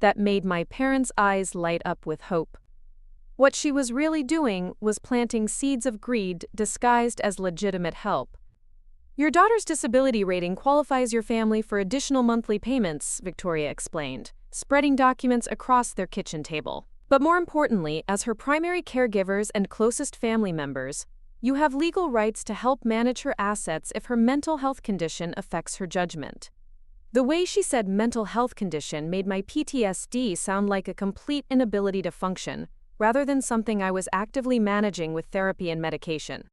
that made my parents' eyes light up with hope. What she was really doing was planting seeds of greed disguised as legitimate help. "Your daughter's disability rating qualifies your family for additional monthly payments," Victoria explained, spreading documents across their kitchen table. "But more importantly, as her primary caregivers and closest family members, you have legal rights to help manage her assets if her mental health condition affects her judgment." The way she said mental health condition made my PTSD sound like a complete inability to function, rather than something I was actively managing with therapy and medication.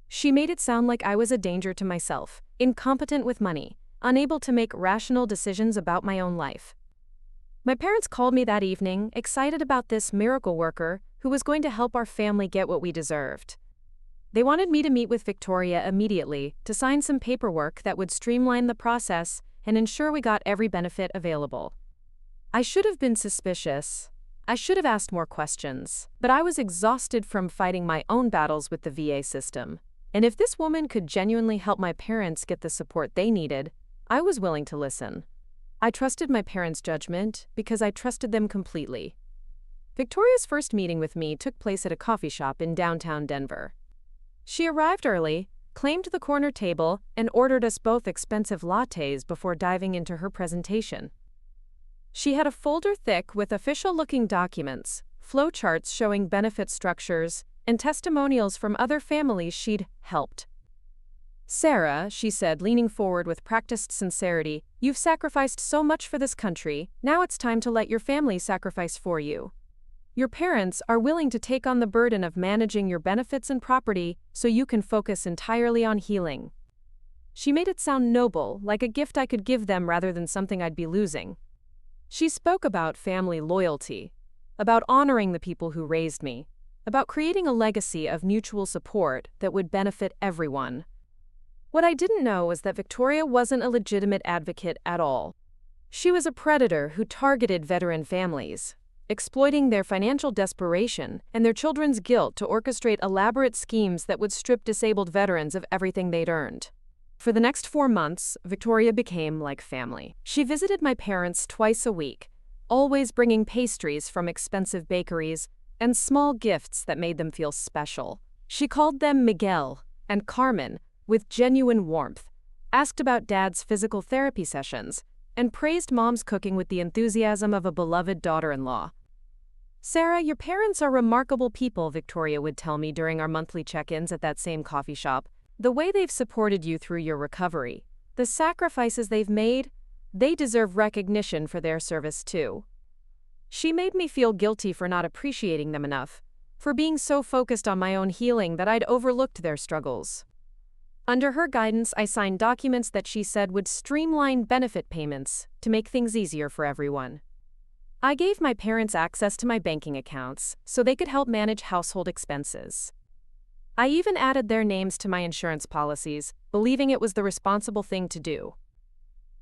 She made it sound like I was a danger to myself, incompetent with money, unable to make rational decisions about my own life. My parents called me that evening, excited about this miracle worker who was going to help our family get what we deserved. They wanted me to meet with Victoria immediately to sign some paperwork that would streamline the process and ensure we got every benefit available. I should have been suspicious. I should have asked more questions, but I was exhausted from fighting my own battles with the VA system. And if this woman could genuinely help my parents get the support they needed, I was willing to listen. I trusted my parents' judgment because I trusted them completely. Victoria's first meeting with me took place at a coffee shop in downtown Denver. She arrived early, claimed the corner table, and ordered us both expensive lattes before diving into her presentation. She had a folder thick with official-looking documents, flowcharts showing benefit structures, and testimonials from other families she'd helped. "Sarah," she said, leaning forward with practiced sincerity, "you've sacrificed so much for this country, now it's time to let your family sacrifice for you. Your parents are willing to take on the burden of managing your benefits and property so you can focus entirely on healing." She made it sound noble, like a gift I could give them rather than something I'd be losing. She spoke about family loyalty, about honoring the people who raised me, about creating a legacy of mutual support that would benefit everyone. What I didn't know was that Victoria wasn't a legitimate advocate at all. She was a predator who targeted veteran families, exploiting their financial desperation and their children's guilt to orchestrate elaborate schemes that would strip disabled veterans of everything they'd earned. For the next 4 months, Victoria became like family. She visited my parents twice a week, always bringing pastries from expensive bakeries and small gifts that made them feel special. She called them Miguel and Carmen with genuine warmth, asked about Dad's physical therapy sessions, and praised Mom's cooking with the enthusiasm of a beloved daughter-in-law. "Sarah, your parents are remarkable people," Victoria would tell me during our monthly check-ins at that same coffee shop. "The way they've supported you through your recovery, the sacrifices they've made, they deserve recognition for their service too." She made me feel guilty for not appreciating them enough, for being so focused on my own healing that I'd overlooked their struggles. Under her guidance, I signed documents that she said would streamline benefit payments to make things easier for everyone. I gave my parents access to my banking accounts so they could help manage household expenses. I even added their names to my insurance policies, believing it was the responsible thing to do.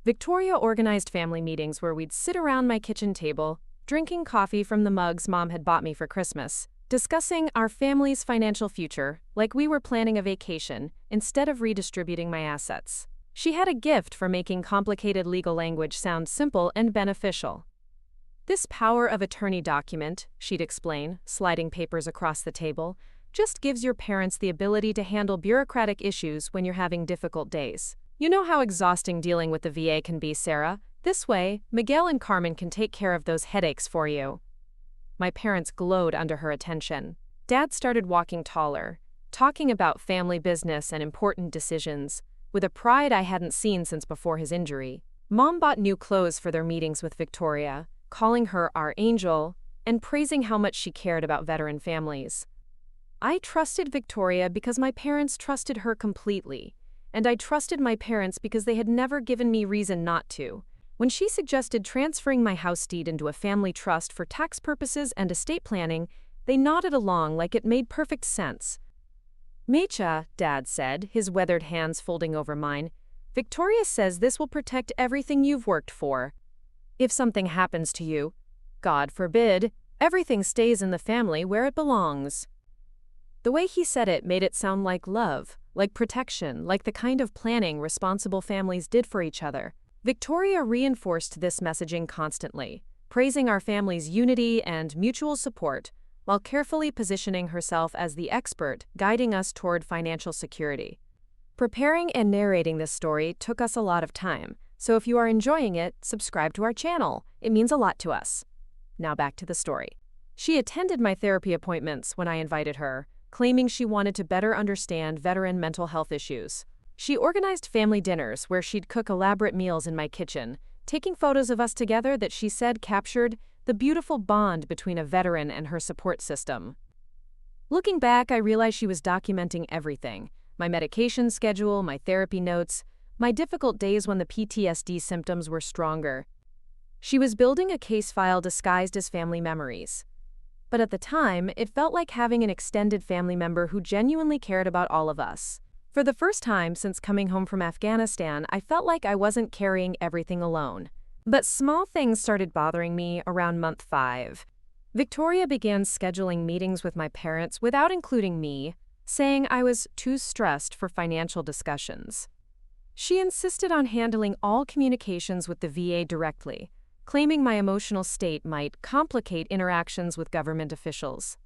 Victoria organized family meetings where we'd sit around my kitchen table, drinking coffee from the mugs Mom had bought me for Christmas, discussing our family's financial future like we were planning a vacation instead of redistributing my assets. She had a gift for making complicated legal language sound simple and beneficial. "This power of attorney document," she'd explain, sliding papers across the table, "just gives your parents the ability to handle bureaucratic issues when you're having difficult days. You know how exhausting dealing with the VA can be, Sarah. This way, Miguel and Carmen can take care of those headaches for you." My parents glowed under her attention. Dad started walking taller, talking about family business and important decisions, with a pride I hadn't seen since before his injury. Mom bought new clothes for their meetings with Victoria, calling her our angel, and praising how much she cared about veteran families. I trusted Victoria because my parents trusted her completely, and I trusted my parents because they had never given me reason not to. When she suggested transferring my house deed into a family trust for tax purposes and estate planning, they nodded along like it made perfect sense. "Mecha," Dad said, his weathered hands folding over mine, "Victoria says this will protect everything you've worked for. If something happens to you, God forbid, everything stays in the family where it belongs." The way he said it made it sound like love, like protection, like the kind of planning responsible families did for each other. Victoria reinforced this messaging constantly, praising our family's unity and mutual support, while carefully positioning herself as the expert guiding us toward financial security. Preparing and narrating this story took us a lot of time, so if you are enjoying it, subscribe to our channel. It means a lot to us. Now back to the story. She attended my therapy appointments when I invited her, claiming she wanted to better understand veteran mental health issues. She organized family dinners where she'd cook elaborate meals in my kitchen, taking photos of us together that she said captured the beautiful bond between a veteran and her support system. Looking back, I realized she was documenting everything: my medication schedule, my therapy notes, my difficult days when the PTSD symptoms were stronger. She was building a case file disguised as family memories. But at the time, it felt like having an extended family member who genuinely cared about all of us. For the first time since coming home from Afghanistan, I felt like I wasn't carrying everything alone. But small things started bothering me around month 5. Victoria began scheduling meetings with my parents without including me, saying I was too stressed for financial discussions. She insisted on handling all communications with the VA directly, claiming my emotional state might complicate interactions with government officials.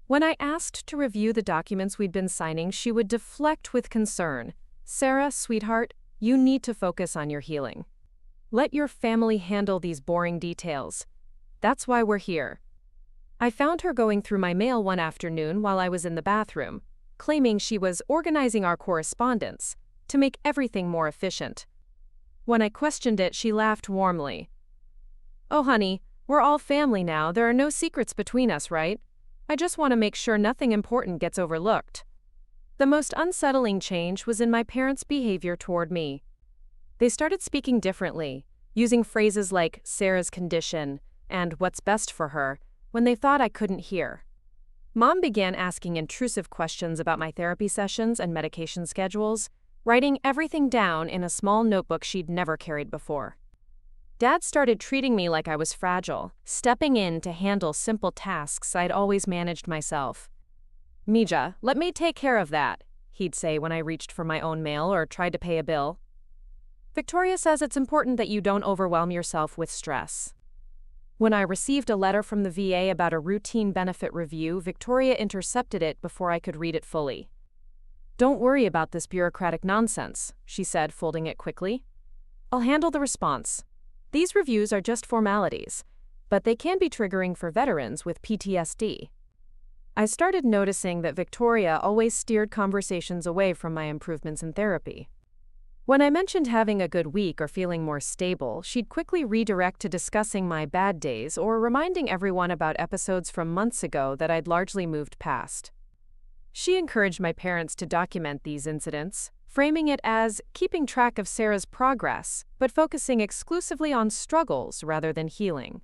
When I asked to review the documents we'd been signing, she would deflect with concern. "Sarah, sweetheart, you need to focus on your healing. Let your family handle these boring details. That's why we're here." I found her going through my mail one afternoon while I was in the bathroom, claiming she was organizing our correspondence to make everything more efficient. When I questioned it, she laughed warmly. "Oh, honey, we're all family now. There are no secrets between us, right? I just want to make sure nothing important gets overlooked." The most unsettling change was in my parents' behavior toward me. They started speaking differently, using phrases like "Sarah's condition" and "what's best for her" when they thought I couldn't hear. Mom began asking intrusive questions about my therapy sessions and medication schedules, writing everything down in a small notebook she'd never carried before. Dad started treating me like I was fragile, stepping in to handle simple tasks I'd always managed myself. "Mija, let me take care of that," he'd say when I reached for my own mail or tried to pay a bill. "Victoria says it's important that you don't overwhelm yourself with stress." When I received a letter from the VA about a routine benefit review, Victoria intercepted it before I could read it fully. "Don't worry about this bureaucratic nonsense," she said, folding it quickly. "I'll handle the response. These reviews are just formalities, but they can be triggering for veterans with PTSD." I started noticing that Victoria always steered conversations away from my improvements in therapy. When I mentioned having a good week or feeling more stable, she'd quickly redirect to discussing my bad days or reminding everyone about episodes from months ago that I'd largely moved past. She encouraged my parents to document these incidents, framing it as keeping track of Sarah's progress, but focusing exclusively on struggles rather than healing.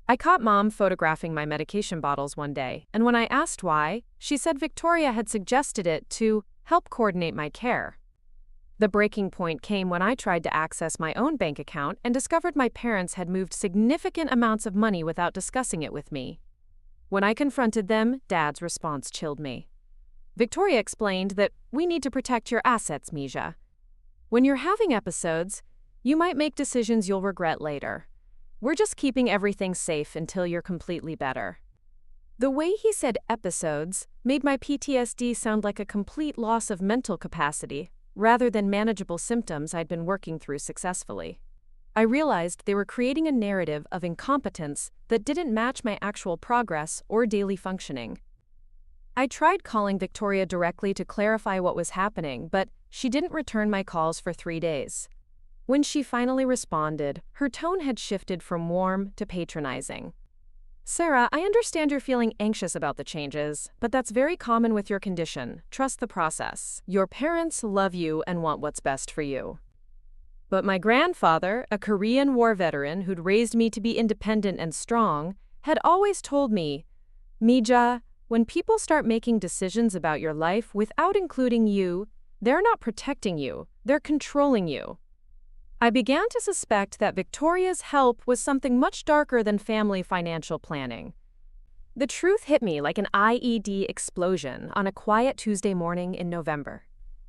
I caught Mom photographing my medication bottles one day, and when I asked why, she said Victoria had suggested it to help coordinate my care. The breaking point came when I tried to access my own bank account and discovered my parents had moved significant amounts of money without discussing it with me. When I confronted them, Dad's response chilled me. Victoria explained that we need to protect your assets, Mija. When you're having episodes, you might make decisions you'll regret later. We're just keeping everything safe until you're completely better. The way he said episodes made my PTSD sound like a complete loss of mental capacity, rather than manageable symptoms I'd been working through successfully. I realized they were creating a narrative of incompetence that didn't match my actual progress or daily functioning. I tried calling Victoria directly to clarify what was happening, but she didn't return my calls for 3 days. When she finally responded, her tone had shifted from warm to patronizing. "Sarah, I understand you're feeling anxious about the changes, but that's very common with your condition. Trust the process. Your parents love you and want what's best for you." But my grandfather, a Korean War veteran who'd raised me to be independent and strong, had always told me, "Mija, when people start making decisions about your life without including you, they're not protecting you, they're controlling you." I began to suspect that Victoria's help was something much darker than family financial planning. The truth hit me like an IED explosion on a quiet Tuesday morning in November.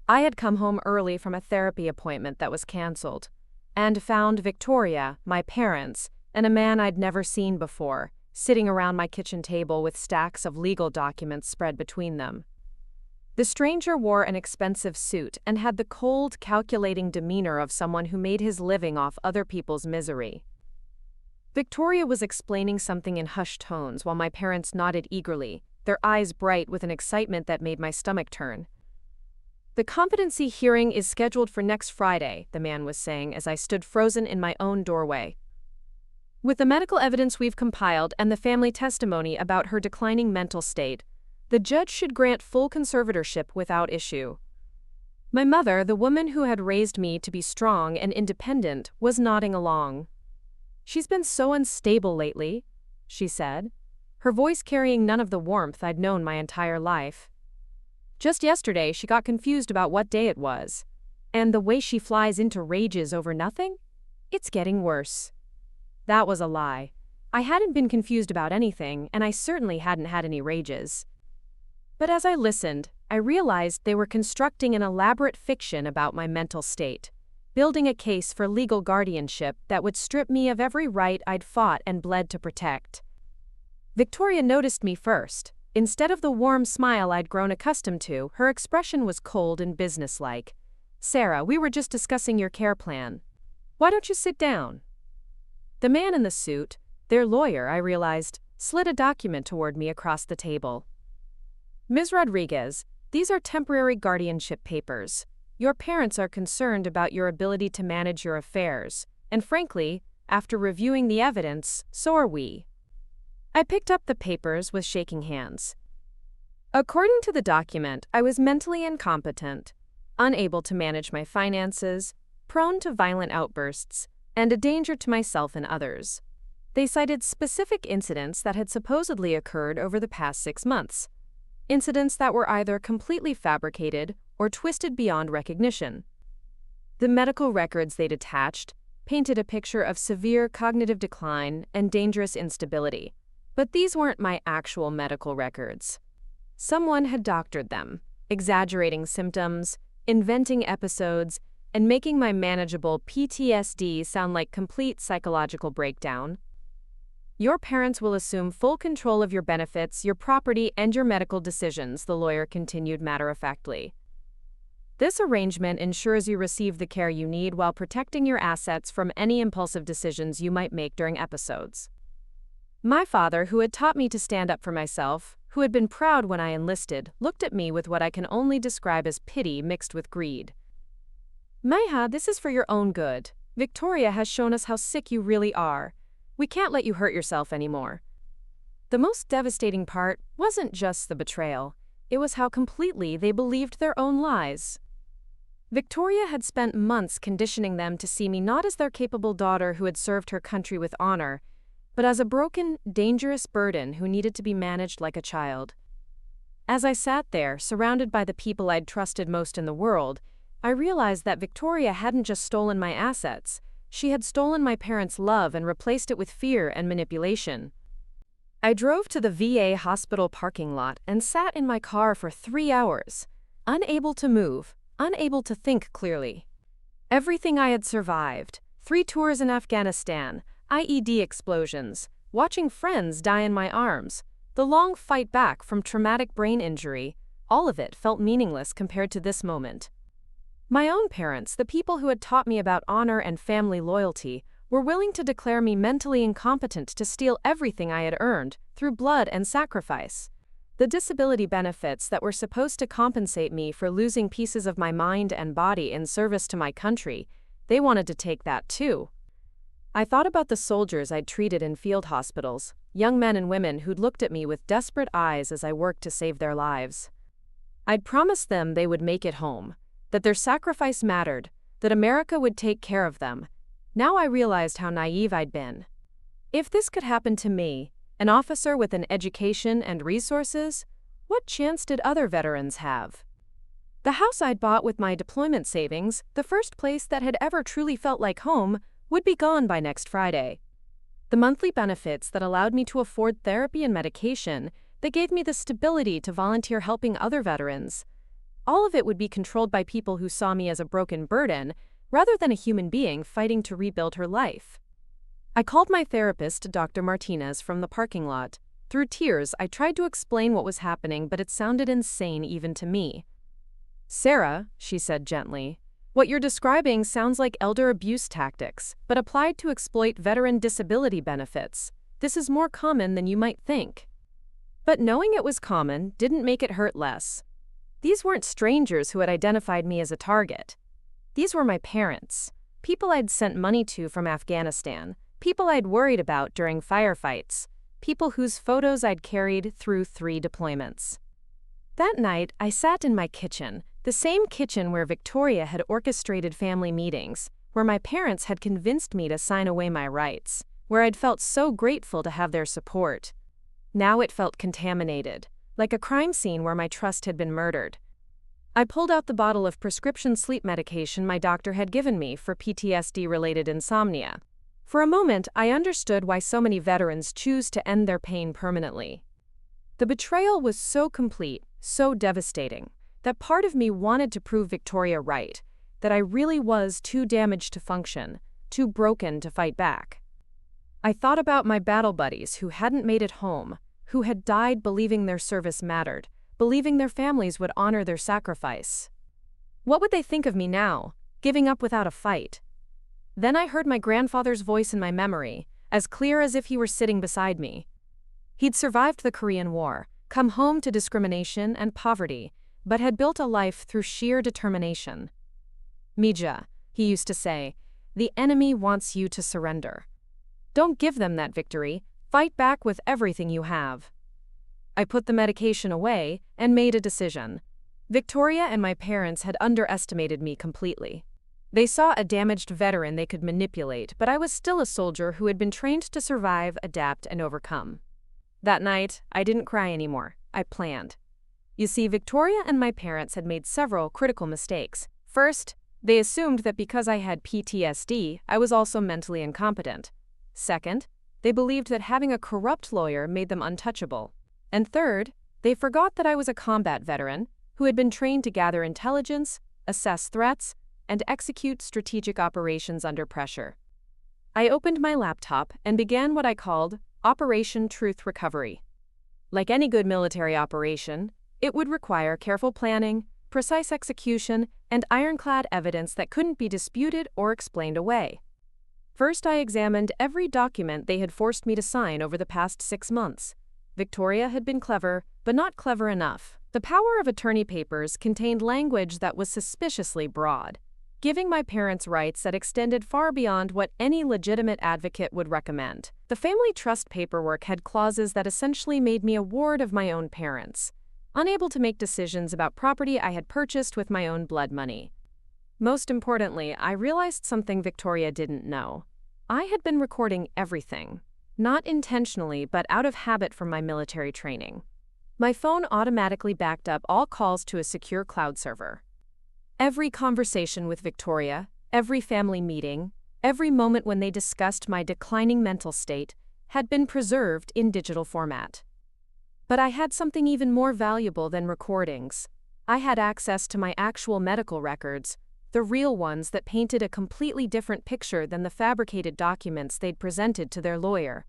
I had come home early from a therapy appointment that was canceled, and found Victoria, my parents, and a man I'd never seen before, sitting around my kitchen table with stacks of legal documents spread between them. The stranger wore an expensive suit and had the cold, calculating demeanor of someone who made his living off other people's misery. Victoria was explaining something in hushed tones while my parents nodded eagerly, their eyes bright with an excitement that made my stomach turn. "The competency hearing is scheduled for next Friday," the man was saying as I stood frozen in my own doorway. "With the medical evidence we've compiled and the family testimony about her declining mental state, the judge should grant full conservatorship without issue." My mother, the woman who had raised me to be strong and independent, was nodding along. "She's been so unstable lately," she said, her voice carrying none of the warmth I'd known my entire life. "Just yesterday she got confused about what day it was. And the way she flies into rages over nothing? It's getting worse." That was a lie. I hadn't been confused about anything, and I certainly hadn't had any rages. But as I listened, I realized they were constructing an elaborate fiction about my mental state, building a case for legal guardianship that would strip me of every right I'd fought and bled to protect. Victoria noticed me first. Instead of the warm smile I'd grown accustomed to, her expression was cold and businesslike. "Sarah, we were just discussing your care plan. Why don't you sit down?" The man in the suit, their lawyer, I realized, slid a document toward me across the table. "Ms. Rodriguez, these are temporary guardianship papers. Your parents are concerned about your ability to manage your affairs, and frankly, after reviewing the evidence, so are we." I picked up the papers with shaking hands. According to the document, I was mentally incompetent, unable to manage my finances, prone to violent outbursts, and a danger to myself and others. They cited specific incidents that had supposedly occurred over the past 6 months. Incidents that were either completely fabricated or twisted beyond recognition. The medical records they'd attached painted a picture of severe cognitive decline and dangerous instability. But these weren't my actual medical records. Someone had doctored them, exaggerating symptoms, inventing episodes, and making my manageable PTSD sound like complete psychological breakdown. "Your parents will assume full control of your benefits, your property, and your medical decisions," the lawyer continued matter-of-factly. "This arrangement ensures you receive the care you need while protecting your assets from any impulsive decisions you might make during episodes." My father, who had taught me to stand up for myself, who had been proud when I enlisted, looked at me with what I can only describe as pity mixed with greed. "Maya, this is for your own good. Victoria has shown us how sick you really are. We can't let you hurt yourself anymore." The most devastating part wasn't just the betrayal. It was how completely they believed their own lies. Victoria had spent months conditioning them to see me not as their capable daughter who had served her country with honor, but as a broken, dangerous burden who needed to be managed like a child. As I sat there, surrounded by the people I'd trusted most in the world, I realized that Victoria hadn't just stolen my assets. She had stolen my parents' love and replaced it with fear and manipulation. I drove to the VA hospital parking lot and sat in my car for 3 hours, unable to move, unable to think clearly. Everything I had survived, 3 tours in Afghanistan, IED explosions, watching friends die in my arms, the long fight back from traumatic brain injury, all of it felt meaningless compared to this moment. My own parents, the people who had taught me about honor and family loyalty, were willing to declare me mentally incompetent to steal everything I had earned through blood and sacrifice. The disability benefits that were supposed to compensate me for losing pieces of my mind and body in service to my country, they wanted to take that too. I thought about the soldiers I'd treated in field hospitals, young men and women who'd looked at me with desperate eyes as I worked to save their lives. I'd promised them they would make it home, that their sacrifice mattered, that America would take care of them. Now I realized how naive I'd been. If this could happen to me, an officer with an education and resources, what chance did other veterans have? The house I'd bought with my deployment savings, the first place that had ever truly felt like home, would be gone by next Friday. The monthly benefits that allowed me to afford therapy and medication, that gave me the stability to volunteer helping other veterans. All of it would be controlled by people who saw me as a broken burden, rather than a human being fighting to rebuild her life. I called my therapist, Dr. Martinez, from the parking lot. Through tears, I tried to explain what was happening, but it sounded insane even to me. "Sarah," she said gently, "what you're describing sounds like elder abuse tactics, but applied to exploit veteran disability benefits. This is more common than you might think." But knowing it was common didn't make it hurt less. These weren't strangers who had identified me as a target. These were my parents, people I'd sent money to from Afghanistan, people I'd worried about during firefights, people whose photos I'd carried through 3 deployments. That night, I sat in my kitchen, the same kitchen where Victoria had orchestrated family meetings, where my parents had convinced me to sign away my rights, where I'd felt so grateful to have their support. Now it felt contaminated, like a crime scene where my trust had been murdered. I pulled out the bottle of prescription sleep medication my doctor had given me for PTSD-related insomnia. For a moment, I understood why so many veterans choose to end their pain permanently. The betrayal was so complete, so devastating, that part of me wanted to prove Victoria right, that I really was too damaged to function, too broken to fight back. I thought about my battle buddies who hadn't made it home, who had died believing their service mattered, believing their families would honor their sacrifice. What would they think of me now, giving up without a fight? Then I heard my grandfather's voice in my memory, as clear as if he were sitting beside me. He'd survived the Korean War, come home to discrimination and poverty, but had built a life through sheer determination. "Mija," he used to say, "the enemy wants you to surrender. Don't give them that victory. Fight back with everything you have." I put the medication away and made a decision. Victoria and my parents had underestimated me completely. They saw a damaged veteran they could manipulate, but I was still a soldier who had been trained to survive, adapt, and overcome. That night, I didn't cry anymore. I planned. You see, Victoria and my parents had made several critical mistakes. First, they assumed that because I had PTSD, I was also mentally incompetent. Second, they believed that having a corrupt lawyer made them untouchable. And third, they forgot that I was a combat veteran who had been trained to gather intelligence, assess threats, and execute strategic operations under pressure. I opened my laptop and began what I called Operation Truth Recovery. Like any good military operation, it would require careful planning, precise execution, and ironclad evidence that couldn't be disputed or explained away. First, I examined every document they had forced me to sign over the past 6 months. Victoria had been clever, but not clever enough. The power of attorney papers contained language that was suspiciously broad, giving my parents rights that extended far beyond what any legitimate advocate would recommend. The family trust paperwork had clauses that essentially made me a ward of my own parents, unable to make decisions about property I had purchased with my own blood money. Most importantly, I realized something Victoria didn't know. I had been recording everything, not intentionally but out of habit from my military training. My phone automatically backed up all calls to a secure cloud server. Every conversation with Victoria, every family meeting, every moment when they discussed my declining mental state had been preserved in digital format. But I had something even more valuable than recordings. I had access to my actual medical records, the real ones that painted a completely different picture than the fabricated documents they'd presented to their lawyer.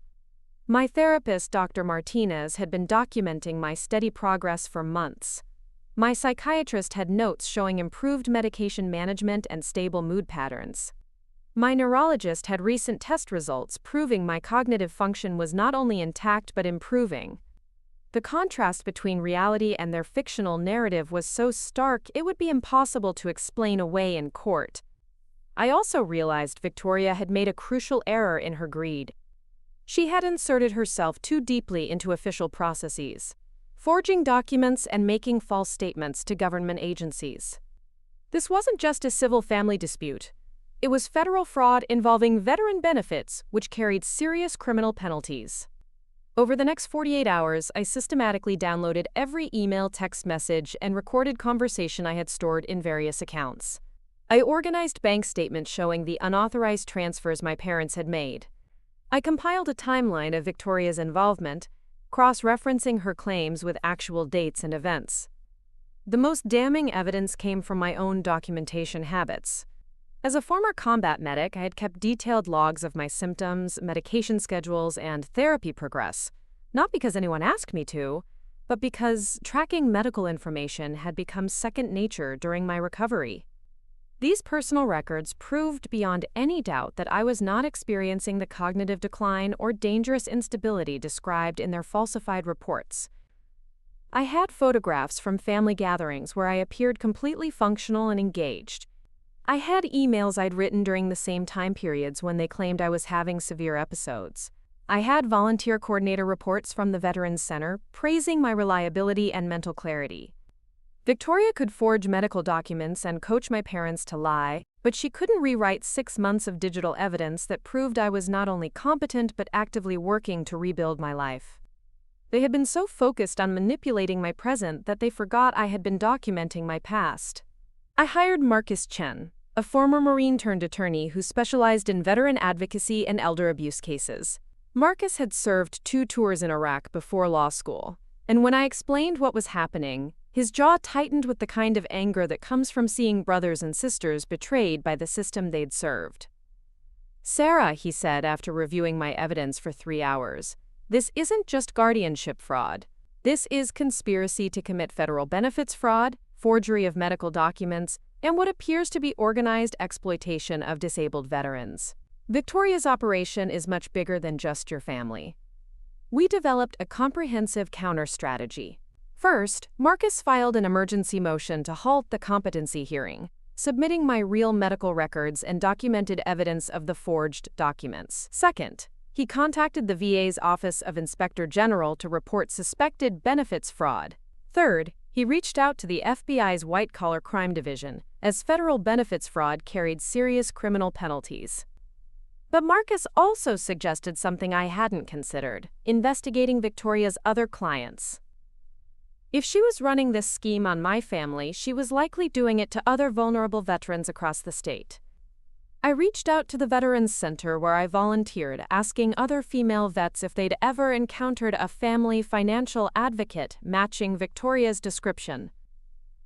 My therapist, Dr. Martinez, had been documenting my steady progress for months. My psychiatrist had notes showing improved medication management and stable mood patterns. My neurologist had recent test results proving my cognitive function was not only intact but improving. The contrast between reality and their fictional narrative was so stark it would be impossible to explain away in court. I also realized Victoria had made a crucial error in her greed. She had inserted herself too deeply into official processes, forging documents and making false statements to government agencies. This wasn't just a civil family dispute. It was federal fraud involving veteran benefits, which carried serious criminal penalties. Over the next 48 hours, I systematically downloaded every email, text message, and recorded conversation I had stored in various accounts. I organized bank statements showing the unauthorized transfers my parents had made. I compiled a timeline of Victoria's involvement, cross-referencing her claims with actual dates and events. The most damning evidence came from my own documentation habits. As a former combat medic, I had kept detailed logs of my symptoms, medication schedules, and therapy progress, not because anyone asked me to, but because tracking medical information had become second nature during my recovery. These personal records proved beyond any doubt that I was not experiencing the cognitive decline or dangerous instability described in their falsified reports. I had photographs from family gatherings where I appeared completely functional and engaged. I had emails I'd written during the same time periods when they claimed I was having severe episodes. I had volunteer coordinator reports from the Veterans Center praising my reliability and mental clarity. Victoria could forge medical documents and coach my parents to lie, but she couldn't rewrite 6 months of digital evidence that proved I was not only competent but actively working to rebuild my life. They had been so focused on manipulating my present that they forgot I had been documenting my past. I hired Marcus Chen, a former Marine-turned-attorney who specialized in veteran advocacy and elder abuse cases. Marcus had served 2 tours in Iraq before law school, and when I explained what was happening, his jaw tightened with the kind of anger that comes from seeing brothers and sisters betrayed by the system they'd served. "Sarah," he said after reviewing my evidence for 3 hours, "this isn't just guardianship fraud. This is conspiracy to commit federal benefits fraud, forgery of medical documents, and what appears to be organized exploitation of disabled veterans. Victoria's operation is much bigger than just your family." We developed a comprehensive counter-strategy. First, Marcus filed an emergency motion to halt the competency hearing, submitting my real medical records and documented evidence of the forged documents. Second, he contacted the VA's Office of Inspector General to report suspected benefits fraud. Third, he reached out to the FBI's white-collar crime division, as federal benefits fraud carried serious criminal penalties. But Marcus also suggested something I hadn't considered: investigating Victoria's other clients. If she was running this scheme on my family, she was likely doing it to other vulnerable veterans across the state. I reached out to the Veterans Center where I volunteered, asking other female vets if they'd ever encountered a family financial advocate matching Victoria's description.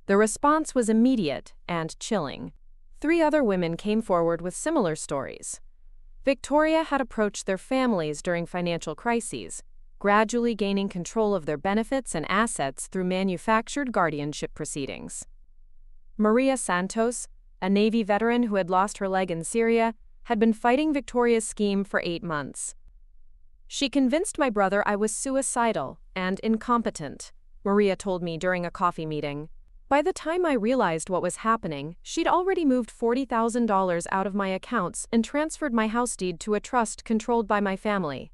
The response was immediate and chilling. 3 other women came forward with similar stories. Victoria had approached their families during financial crises, gradually gaining control of their benefits and assets through manufactured guardianship proceedings. Maria Santos, a Navy veteran who had lost her leg in Syria, had been fighting Victoria's scheme for 8 months. "She convinced my brother I was suicidal and incompetent," Maria told me during a coffee meeting. "By the time I realized what was happening, she'd already moved $40,000 out of my accounts and transferred my house deed to a trust controlled by my family."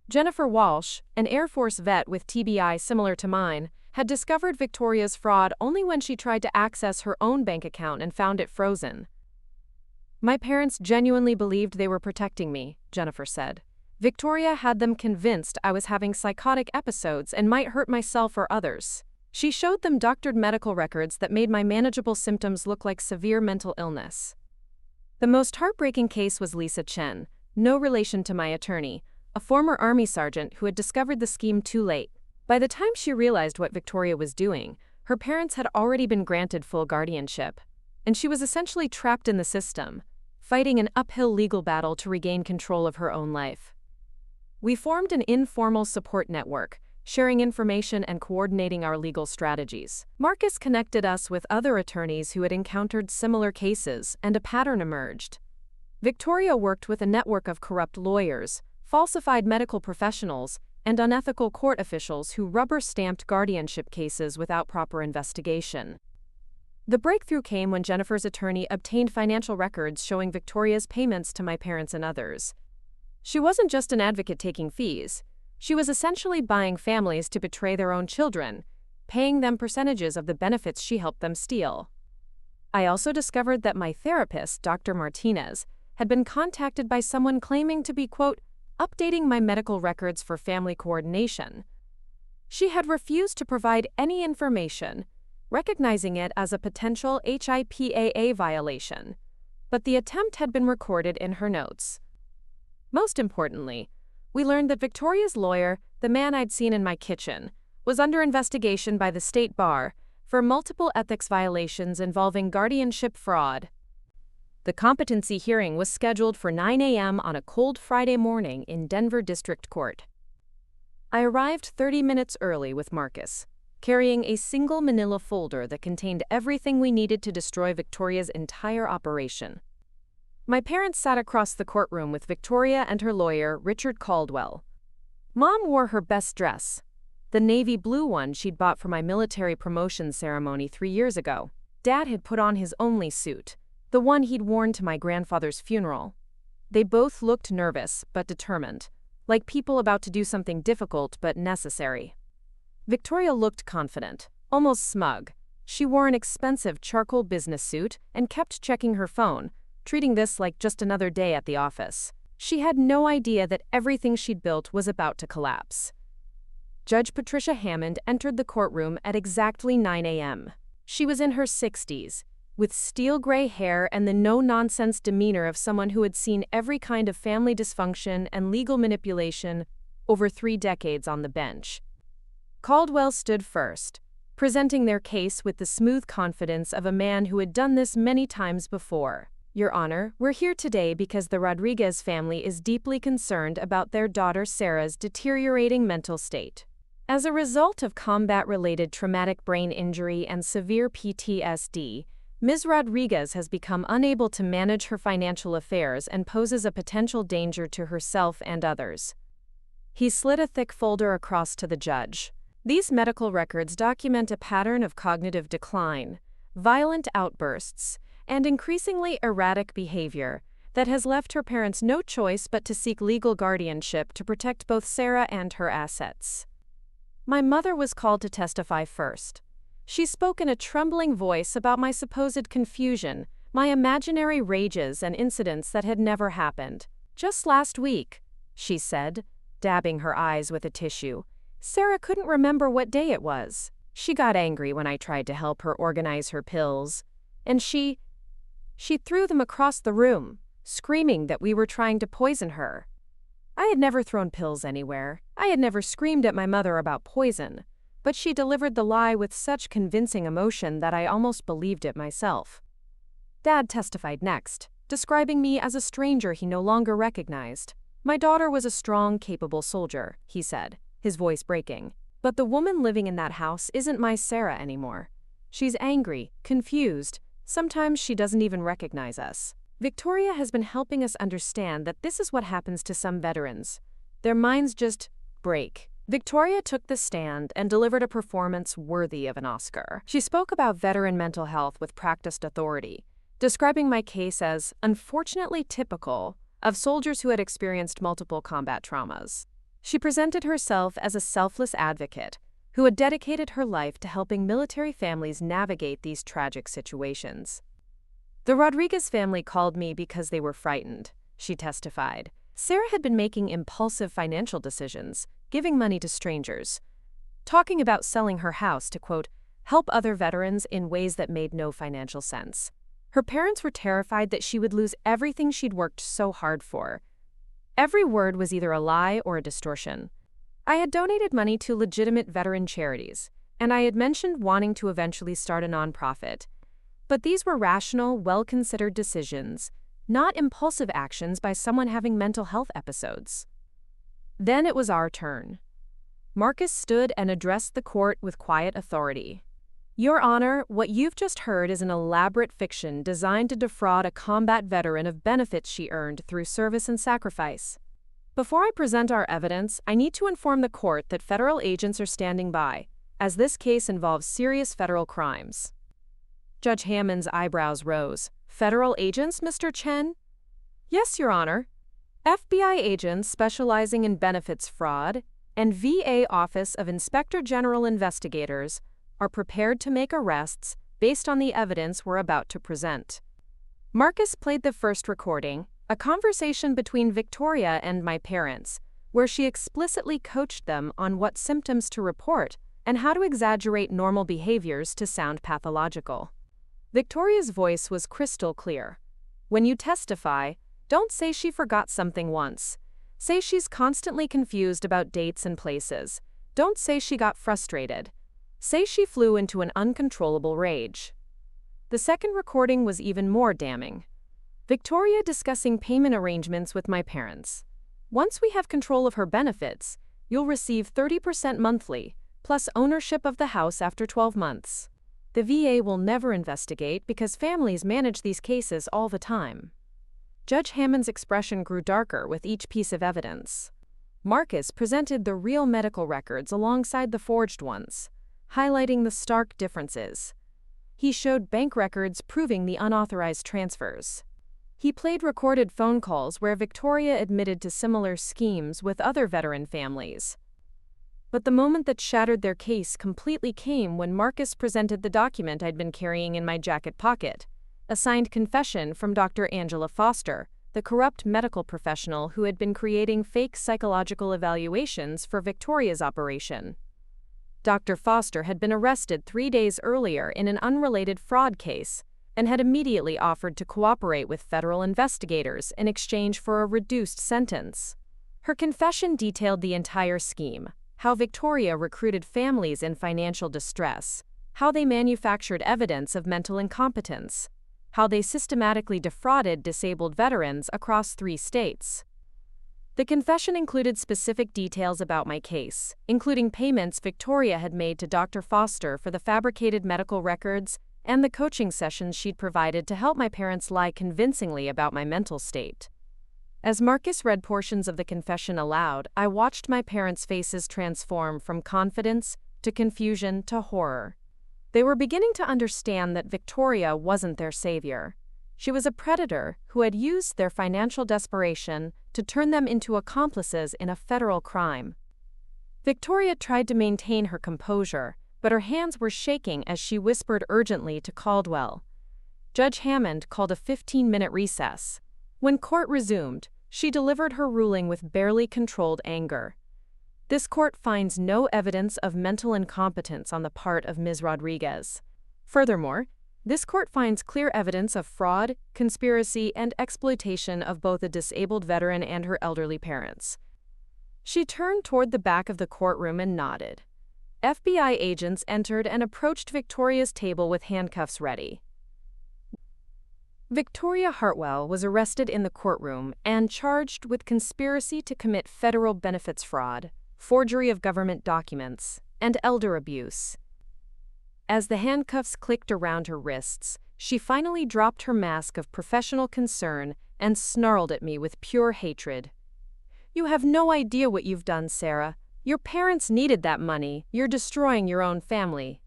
Jennifer Walsh, an Air Force vet with TBI similar to mine, had discovered Victoria's fraud only when she tried to access her own bank account and found it frozen. "My parents genuinely believed they were protecting me," Jennifer said. "Victoria had them convinced I was having psychotic episodes and might hurt myself or others. She showed them doctored medical records that made my manageable symptoms look like severe mental illness." The most heartbreaking case was Lisa Chen, no relation to my attorney, a former Army sergeant who had discovered the scheme too late. By the time she realized what Victoria was doing, her parents had already been granted full guardianship, and she was essentially trapped in the system, fighting an uphill legal battle to regain control of her own life. We formed an informal support network, sharing information and coordinating our legal strategies. Marcus connected us with other attorneys who had encountered similar cases, and a pattern emerged. Victoria worked with a network of corrupt lawyers, falsified medical professionals, and unethical court officials who rubber-stamped guardianship cases without proper investigation. The breakthrough came when Jennifer's attorney obtained financial records showing Victoria's payments to my parents and others. She wasn't just an advocate taking fees. She was essentially buying families to betray their own children, paying them percentages of the benefits she helped them steal. I also discovered that my therapist, Dr. Martinez, had been contacted by someone claiming to be, quote, updating my medical records for family coordination. She had refused to provide any information, recognizing it as a potential HIPAA violation, but the attempt had been recorded in her notes. Most importantly, we learned that Victoria's lawyer, the man I'd seen in my kitchen, was under investigation by the state bar for multiple ethics violations involving guardianship fraud. The competency hearing was scheduled for 9 a.m. on a cold Friday morning in Denver District Court. I arrived 30 minutes early with Marcus, carrying a single manila folder that contained everything we needed to destroy Victoria's entire operation. My parents sat across the courtroom with Victoria and her lawyer, Richard Caldwell. Mom wore her best dress, the navy blue one she'd bought for my military promotion ceremony 3 years ago. Dad had put on his only suit, the one he'd worn to my grandfather's funeral. They both looked nervous but determined, like people about to do something difficult but necessary. Victoria looked confident, almost smug. She wore an expensive charcoal business suit and kept checking her phone, treating this like just another day at the office. She had no idea that everything she'd built was about to collapse. Judge Patricia Hammond entered the courtroom at exactly 9 a.m. She was in her 60s, with steel gray hair and the no-nonsense demeanor of someone who had seen every kind of family dysfunction and legal manipulation over 3 decades on the bench. Caldwell stood first, presenting their case with the smooth confidence of a man who had done this many times before. Your Honor, we're here today because the Rodriguez family is deeply concerned about their daughter Sarah's deteriorating mental state. As a result of combat-related traumatic brain injury and severe PTSD, Ms. Rodriguez has become unable to manage her financial affairs and poses a potential danger to herself and others. He slid a thick folder across to the judge. These medical records document a pattern of cognitive decline, violent outbursts, and increasingly erratic behavior that has left her parents no choice but to seek legal guardianship to protect both Sarah and her assets. My mother was called to testify first. She spoke in a trembling voice about my supposed confusion, my imaginary rages and incidents that had never happened. Just last week, she said, dabbing her eyes with a tissue, Sarah couldn't remember what day it was. She got angry when I tried to help her organize her pills, and she threw them across the room, screaming that we were trying to poison her. I had never thrown pills anywhere. I had never screamed at my mother about poison, but she delivered the lie with such convincing emotion that I almost believed it myself. Dad testified next, describing me as a stranger he no longer recognized. My daughter was a strong, capable soldier, he said, his voice breaking. But the woman living in that house isn't my Sarah anymore. She's angry, confused. Sometimes she doesn't even recognize us. Victoria has been helping us understand that this is what happens to some veterans. Their minds just break. Victoria took the stand and delivered a performance worthy of an Oscar. She spoke about veteran mental health with practiced authority, describing my case as unfortunately typical of soldiers who had experienced multiple combat traumas. She presented herself as a selfless advocate who had dedicated her life to helping military families navigate these tragic situations. The Rodriguez family called me because they were frightened, she testified. Sarah had been making impulsive financial decisions, giving money to strangers, talking about selling her house to, quote, help other veterans in ways that made no financial sense. Her parents were terrified that she would lose everything she'd worked so hard for. Every word was either a lie or a distortion. I had donated money to legitimate veteran charities, and I had mentioned wanting to eventually start a nonprofit. But these were rational, well-considered decisions, not impulsive actions by someone having mental health episodes. Then it was our turn. Marcus stood and addressed the court with quiet authority. Your Honor, what you've just heard is an elaborate fiction designed to defraud a combat veteran of benefits she earned through service and sacrifice. Before I present our evidence, I need to inform the court that federal agents are standing by, as this case involves serious federal crimes. Judge Hammond's eyebrows rose. Federal agents, Mr. Chen? Yes, Your Honor. FBI agents specializing in benefits fraud and VA Office of Inspector General Investigators are prepared to make arrests based on the evidence we're about to present. Marcus played the first recording, a conversation between Victoria and my parents, where she explicitly coached them on what symptoms to report and how to exaggerate normal behaviors to sound pathological. Victoria's voice was crystal clear. When you testify, don't say she forgot something once. Say she's constantly confused about dates and places. Don't say she got frustrated. Say she flew into an uncontrollable rage. The second recording was even more damning. Victoria discussing payment arrangements with my parents. Once we have control of her benefits, you'll receive 30% monthly, plus ownership of the house after 12 months. The VA will never investigate because families manage these cases all the time. Judge Hammond's expression grew darker with each piece of evidence. Marcus presented the real medical records alongside the forged ones, highlighting the stark differences. He showed bank records proving the unauthorized transfers. He played recorded phone calls where Victoria admitted to similar schemes with other veteran families. But the moment that shattered their case completely came when Marcus presented the document I'd been carrying in my jacket pocket, a signed confession from Dr. Angela Foster, the corrupt medical professional who had been creating fake psychological evaluations for Victoria's operation. Dr. Foster had been arrested 3 days earlier in an unrelated fraud case and had immediately offered to cooperate with federal investigators in exchange for a reduced sentence. Her confession detailed the entire scheme, how Victoria recruited families in financial distress, how they manufactured evidence of mental incompetence, how they systematically defrauded disabled veterans across 3 states. The confession included specific details about my case, including payments Victoria had made to Dr. Foster for the fabricated medical records and the coaching sessions she'd provided to help my parents lie convincingly about my mental state. As Marcus read portions of the confession aloud, I watched my parents' faces transform from confidence to confusion to horror. They were beginning to understand that Victoria wasn't their savior. She was a predator who had used their financial desperation to turn them into accomplices in a federal crime. Victoria tried to maintain her composure, but her hands were shaking as she whispered urgently to Caldwell. Judge Hammond called a 15-minute recess. When court resumed, she delivered her ruling with barely controlled anger. This court finds no evidence of mental incompetence on the part of Ms. Rodriguez. Furthermore, this court finds clear evidence of fraud, conspiracy, and exploitation of both a disabled veteran and her elderly parents. She turned toward the back of the courtroom and nodded. FBI agents entered and approached Victoria's table with handcuffs ready. Victoria Hartwell was arrested in the courtroom and charged with conspiracy to commit federal benefits fraud, forgery of government documents, and elder abuse. As the handcuffs clicked around her wrists, she finally dropped her mask of professional concern and snarled at me with pure hatred. "You have no idea what you've done, Sarah. Your parents needed that money. You're destroying your own family."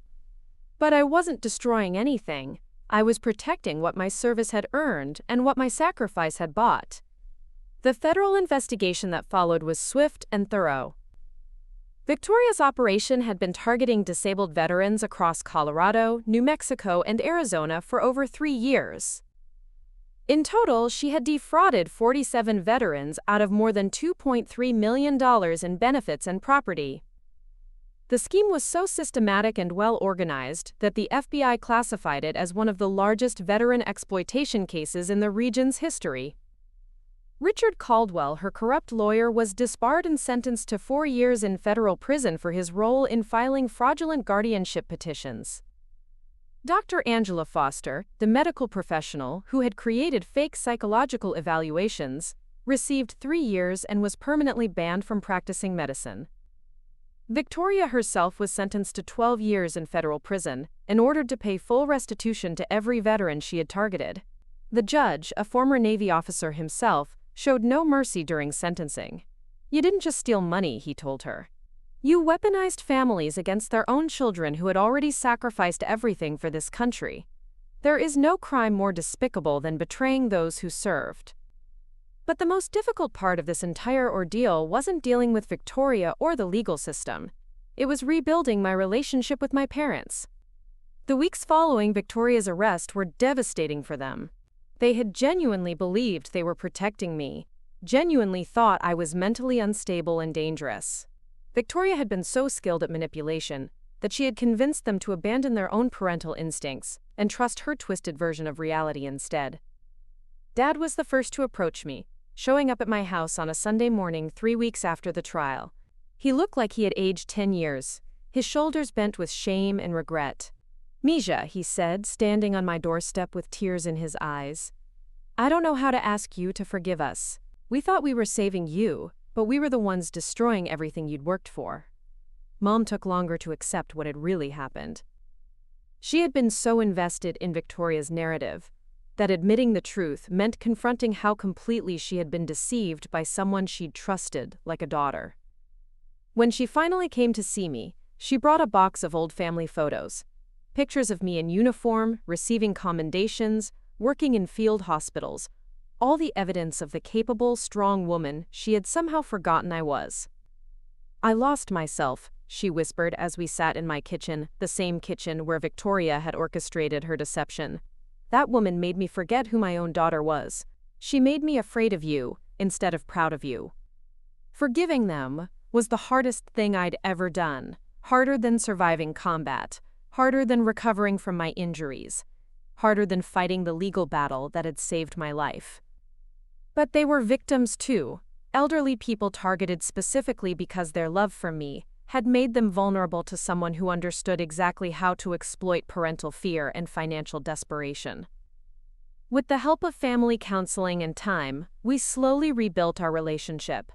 But I wasn't destroying anything. I was protecting what my service had earned and what my sacrifice had bought. The federal investigation that followed was swift and thorough. Victoria's operation had been targeting disabled veterans across Colorado, New Mexico, and Arizona for over 3 years. In total, she had defrauded 47 veterans out of more than $2.3 million in benefits and property. The scheme was so systematic and well organized that the FBI classified it as one of the largest veteran exploitation cases in the region's history. Richard Caldwell, her corrupt lawyer, was disbarred and sentenced to 4 years in federal prison for his role in filing fraudulent guardianship petitions. Dr. Angela Foster, the medical professional who had created fake psychological evaluations, received 3 years and was permanently banned from practicing medicine. Victoria herself was sentenced to 12 years in federal prison and ordered to pay full restitution to every veteran she had targeted. The judge, a former Navy officer himself, showed no mercy during sentencing. "You didn't just steal money," he told her. "You weaponized families against their own children who had already sacrificed everything for this country. There is no crime more despicable than betraying those who served." But the most difficult part of this entire ordeal wasn't dealing with Victoria or the legal system. It was rebuilding my relationship with my parents. The weeks following Victoria's arrest were devastating for them. They had genuinely believed they were protecting me, genuinely thought I was mentally unstable and dangerous. Victoria had been so skilled at manipulation that she had convinced them to abandon their own parental instincts and trust her twisted version of reality instead. Dad was the first to approach me, showing up at my house on a Sunday morning 3 weeks after the trial. He looked like he had aged 10 years, his shoulders bent with shame and regret. "Misha," he said, standing on my doorstep with tears in his eyes. I don't know how to ask you to forgive us. We thought we were saving you, but we were the ones destroying everything you'd worked for." Mom took longer to accept what had really happened. She had been so invested in Victoria's narrative that admitting the truth meant confronting how completely she had been deceived by someone she'd trusted like a daughter. When she finally came to see me, she brought a box of old family photos. Pictures of me in uniform, receiving commendations, working in field hospitals, all the evidence of the capable, strong woman she had somehow forgotten I was. "I lost myself," she whispered as we sat in my kitchen, the same kitchen where Victoria had orchestrated her deception. "That woman made me forget who my own daughter was. She made me afraid of you instead of proud of you." Forgiving them was the hardest thing I'd ever done, harder than surviving combat, harder than recovering from my injuries, harder than fighting the legal battle that had saved my life. But they were victims too, elderly people targeted specifically because their love for me had made them vulnerable to someone who understood exactly how to exploit parental fear and financial desperation. With the help of family counseling and time, we slowly rebuilt our relationship.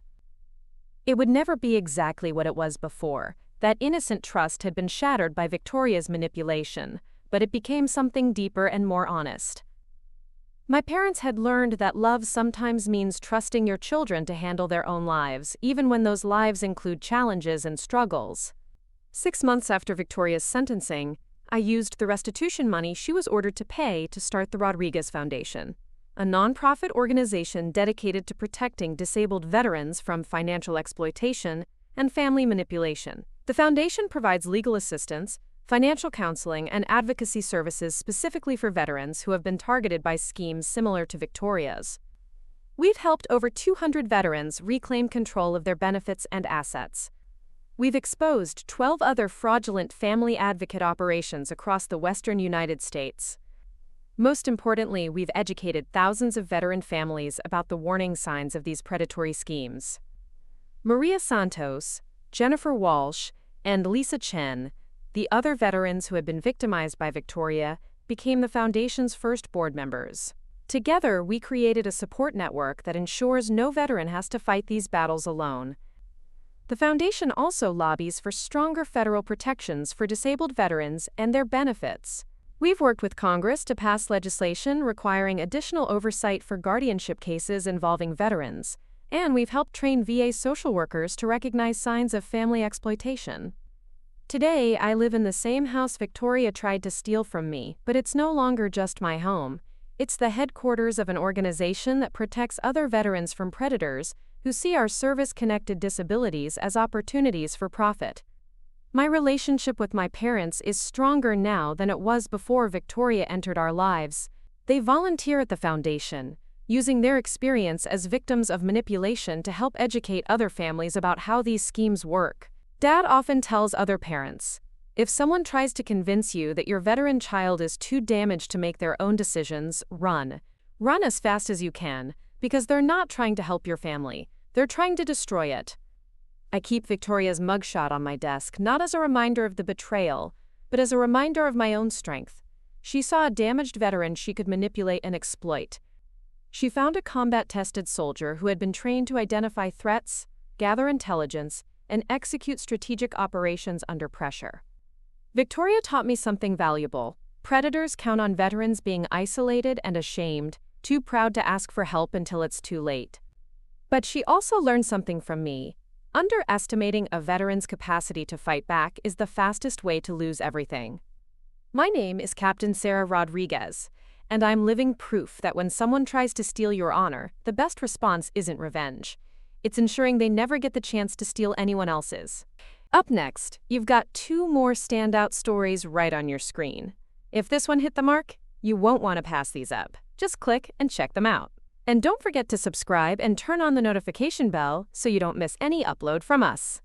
It would never be exactly what it was before. That innocent trust had been shattered by Victoria's manipulation, but it became something deeper and more honest. My parents had learned that love sometimes means trusting your children to handle their own lives, even when those lives include challenges and struggles. 6 months after Victoria's sentencing, I used the restitution money she was ordered to pay to start the Rodriguez Foundation, a nonprofit organization dedicated to protecting disabled veterans from financial exploitation and family manipulation. The foundation provides legal assistance, financial counseling, and advocacy services specifically for veterans who have been targeted by schemes similar to Victoria's. We've helped over 200 veterans reclaim control of their benefits and assets. We've exposed 12 other fraudulent family advocate operations across the western United States. Most importantly, we've educated thousands of veteran families about the warning signs of these predatory schemes. Maria Santos, Jennifer Walsh, and Lisa Chen, the other veterans who had been victimized by Victoria, became the Foundation's first board members. Together, we created a support network that ensures no veteran has to fight these battles alone. The Foundation also lobbies for stronger federal protections for disabled veterans and their benefits. We've worked with Congress to pass legislation requiring additional oversight for guardianship cases involving veterans, and we've helped train VA social workers to recognize signs of family exploitation. Today, I live in the same house Victoria tried to steal from me, but it's no longer just my home. It's the headquarters of an organization that protects other veterans from predators who see our service-connected disabilities as opportunities for profit. My relationship with my parents is stronger now than it was before Victoria entered our lives. They volunteer at the Foundation, using their experience as victims of manipulation to help educate other families about how these schemes work. Dad often tells other parents, if someone tries to convince you that your veteran child is too damaged to make their own decisions, run. Run as fast as you can, because they're not trying to help your family, they're trying to destroy it. I keep Victoria's mugshot on my desk, not as a reminder of the betrayal, but as a reminder of my own strength. She saw a damaged veteran she could manipulate and exploit. She found a combat-tested soldier who had been trained to identify threats, gather intelligence, and execute strategic operations under pressure. Victoria taught me something valuable. Predators count on veterans being isolated and ashamed, too proud to ask for help until it's too late. But she also learned something from me. Underestimating a veteran's capacity to fight back is the fastest way to lose everything. My name is Captain Sarah Rodriguez, and I'm living proof that when someone tries to steal your honor, the best response isn't revenge. It's ensuring they never get the chance to steal anyone else's. Up next, you've got 2 more standout stories right on your screen. If this one hit the mark, you won't want to pass these up. Just click and check them out. And don't forget to subscribe and turn on the notification bell so you don't miss any upload from us.